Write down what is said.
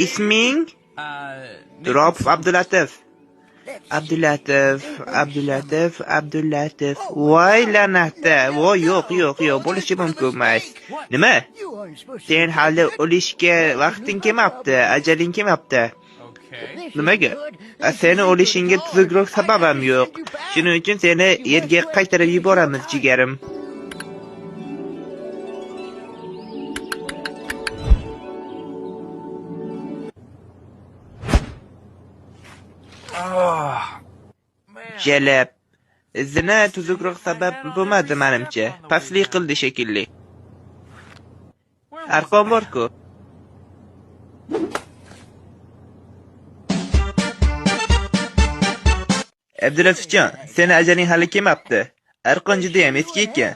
Isming? Turopov Abdulatif. Abdulatif. Voy la'natda. Voy yo'q, bo'lishi mumkin emas. Nima? Sen hali o'lishga vaqting kelmabdi, ajaling kelmabdi. Nimaga? Seni o'lishingga tuzukroq sababim yo'q. Shuning uchun seni yerga qaytarib yuboramiz, jigarim. Jalab. Zina tuzukroq sabab bo'lmadi menimcha. Pastlik qildi shekilli. Arqon bor-ku. Abdulatifjon, seni ajaling hali kelmabdi. Arqon juda ham eski ekan.